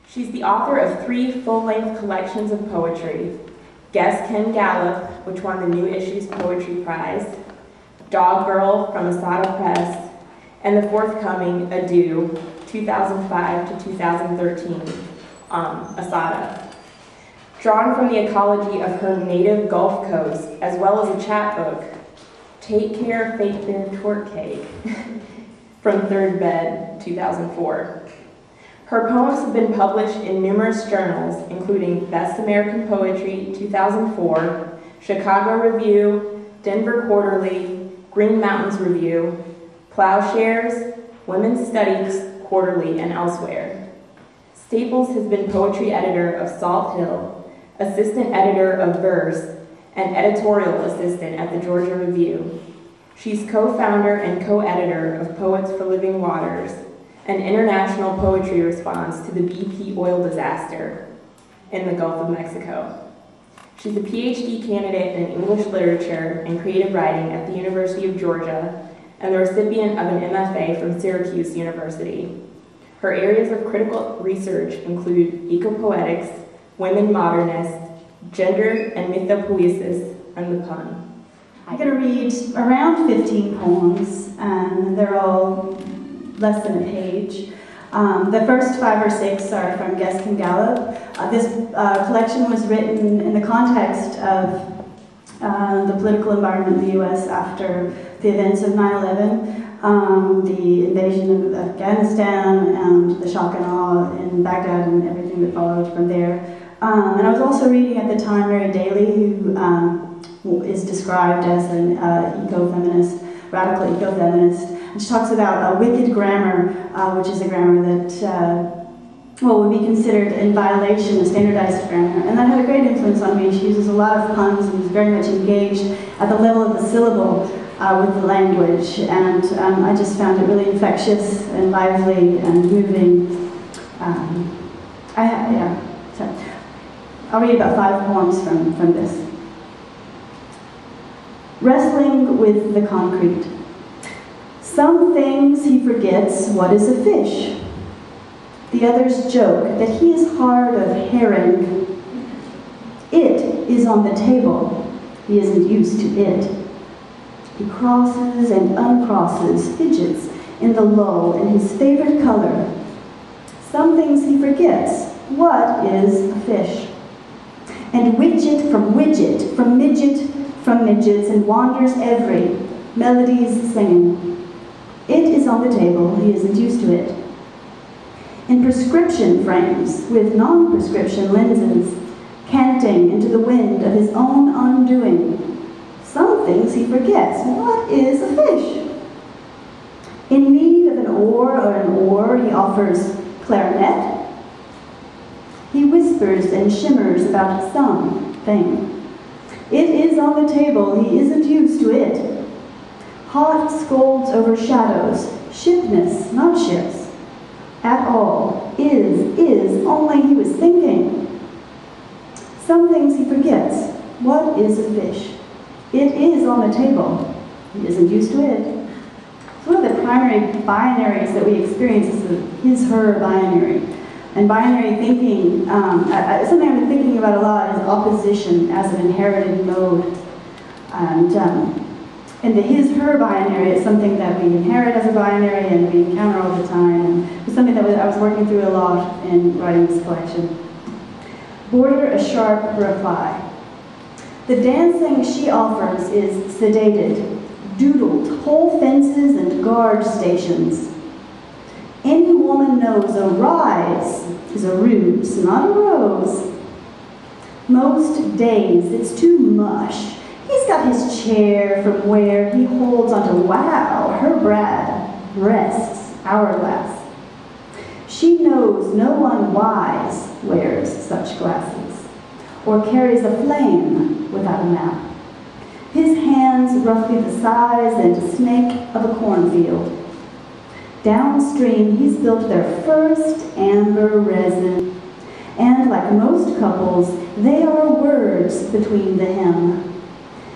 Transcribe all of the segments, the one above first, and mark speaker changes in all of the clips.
Speaker 1: She's the author of 3 full-length collections of poetry: Guess Ken Gallup, which won the New Issues Poetry Prize, Dog Girl from Asada Press, and the forthcoming Adieu, 2005 to 2013, Asada. Drawn from the ecology of her native Gulf Coast, as well as a chapbook, Take Care, Fake Bear Tort Cake, from Third Bed, 2004. Her poems have been published in numerous journals, including Best American Poetry, 2004, Chicago Review, Denver Quarterly, Green Mountains Review, Plowshares, Women's Studies Quarterly, and elsewhere. Staples has been poetry editor of Salt Hill, assistant editor of Verse, and editorial assistant at the Georgia Review. She's co-founder and co-editor of Poets for Living Waters, an international poetry response to the BP oil disaster in the Gulf of Mexico. She's a PhD candidate in English literature and creative writing at the University of Georgia and the recipient of an MFA from Syracuse University. Her areas of critical research include ecopoetics, women modernists, gender and mythopoesis, and the pun.
Speaker 2: I'm going to read around 15 poems, and they're all less than a page. The first 5 or 6 are from Guess Ken Gallup. This collection was written in the context of the political environment in the U.S. after the events of 9/11, the invasion of Afghanistan, and the shock and awe in Baghdad and everything that followed from there. And I was also reading at the time Mary Daly, who is described as an eco-feminist, radical eco-feminist. And she talks about wicked grammar, which is a grammar that would be considered in violation of standardized grammar. And that had a great influence on me. She uses a lot of puns and is very much engaged at the level of the syllable with the language. And I just found it really infectious and lively and moving. So I'll read about 5 poems from this. Wrestling with the concrete. Some things he forgets what is a fish. The others joke that he is hard of hearing. It is on the table. He isn't used to it. He crosses and uncrosses, fidgets in the lull in his favorite color. Some things he forgets. What is a fish? And widget from widget, from midget from midgets, and wanders every, melodies singing. It is on the table, he isn't used to it. In prescription frames, with non-prescription lenses, canting into the wind of his own undoing. Some things he forgets. What is a fish? In need of an oar, he offers clarinet. He whispers and shimmers about something. It is on the table, he isn't used to it. Hot scolds over shadows, shipness, not ships. At all, is, only he was thinking. Some things he forgets. What is a fish? It is on the table, he isn't used to it. So one of the primary binaries that we experience is the his-her binary. And binary thinking, something I've been thinking about a lot is opposition as an inherited mode. And the his-her binary is something that we inherit as a binary and we encounter all the time. And it's something that I was working through a lot in writing this collection. Border a sharp reply. The dancing she offers is sedated, doodled, whole fences and guard stations. Any woman knows a rise is a ruse, not a rose. Most days it's too mush. He's got his chair from where he holds onto, wow, her breasts, hourglass. She knows no one wise wears such glasses, or carries a flame without a map. His hands roughly the size and snake of a cornfield. Downstream, he's built their first amber resin. And like most couples, they are words between them.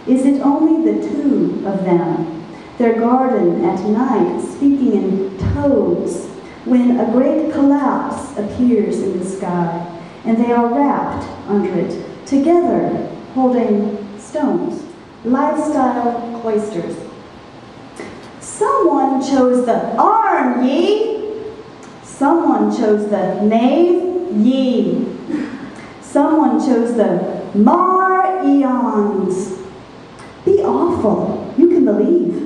Speaker 2: Is it only the 2 of them? Their garden at night, speaking in toads, when a great collapse appears in the sky, and they are wrapped under it, together, holding stones, lifestyle cloisters. Someone chose the arm, ye. Someone chose the knave, ye. Someone chose the mar eons. Be awful, you can believe.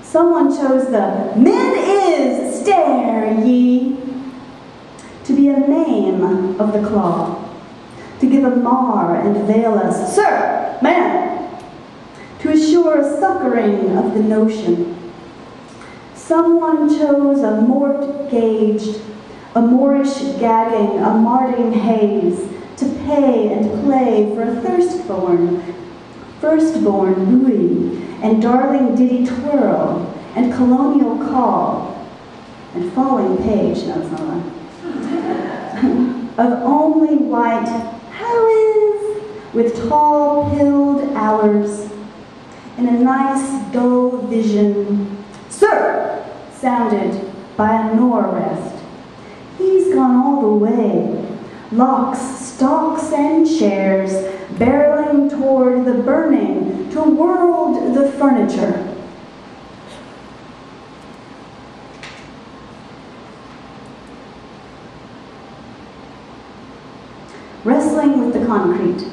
Speaker 2: Someone chose the min is stare, ye. To be a name of the claw, to give a mar and veil us, sir, man, to assure a succoring of the notion. Someone chose a mort gauged, a Moorish gagging, a marting haze, to pay and play for a firstborn Louis, and darling ditty twirl, and colonial call, and falling page, no, it's not one, of only white hours with tall pilled hours, and a nice dull vision, sir, sounded by a nor-rest. He's gone all the way, locks, stocks, and chairs, barreling toward the burning, to world the furniture. Wrestling with the concrete.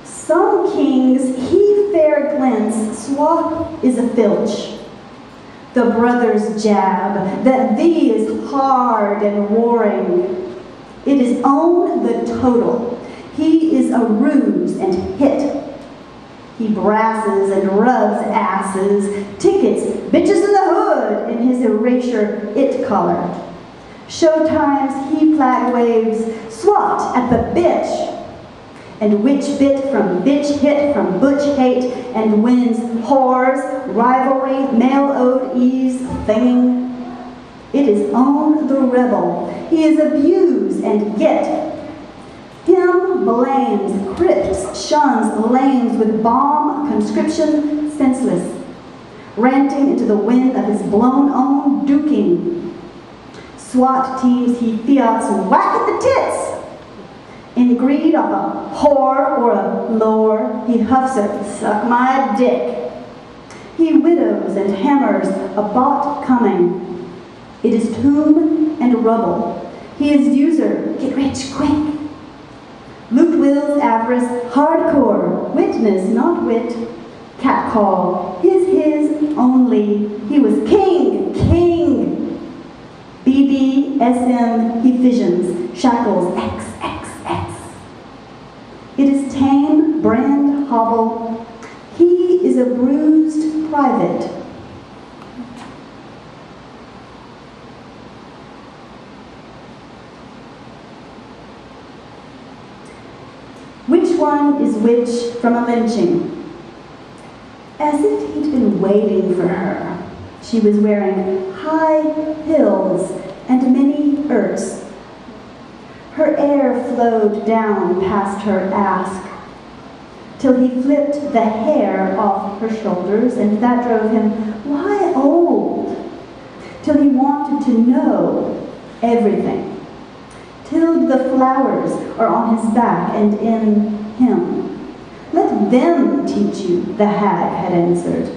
Speaker 2: Some kings he fair glints, swap is a filch. The brother's jab, that thee is hard and warring. It is own the total. He is a ruse and hit. He brasses and rubs asses, tickets, bitches in the hood in his erasure it collar. Showtimes he flag waves, swat at the bitch. And witch bit from bitch hit from butch hate, and wins whores, rivalry, male-owed ease, thing. It is own the rebel. He is abused and get. Him blames, crypts, shuns, lames with bomb, conscription, senseless. Ranting into the wind of his blown own duking. SWAT teams he fiats whack at the tits. In greed of a whore or a lore, he huffs it, suck my dick. He widows and hammers a bot coming. It is tomb and rubble. He is user, get rich quick. Loot wills, avarice, hardcore, witness, not wit, catcall, his only. He was king, BB, SM, he fissions, shackles, X. It is tame, brand, hobble. He is a bruised private. Which one is which from a lynching? As if he'd been waiting for her. She was wearing high heels and many erts. Her air flowed down past her ask, till he flipped the hair off her shoulders, and that drove him, why old? Till he wanted to know everything, till the flowers are on his back and in him. Let them teach you, the hag had answered.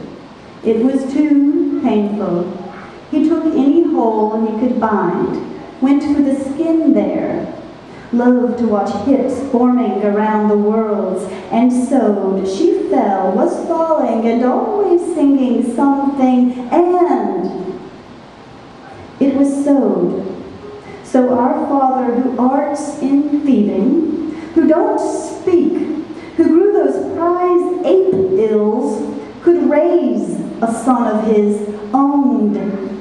Speaker 2: It was too painful. He took any hole he could bind, went for the skin there, loved to watch hips forming around the worlds, and sewed. She fell, was falling, and always singing something, and it was sewed. So our Father who arts in thieving, who don't speak, who grew those prize ape ills, could raise a son of his owned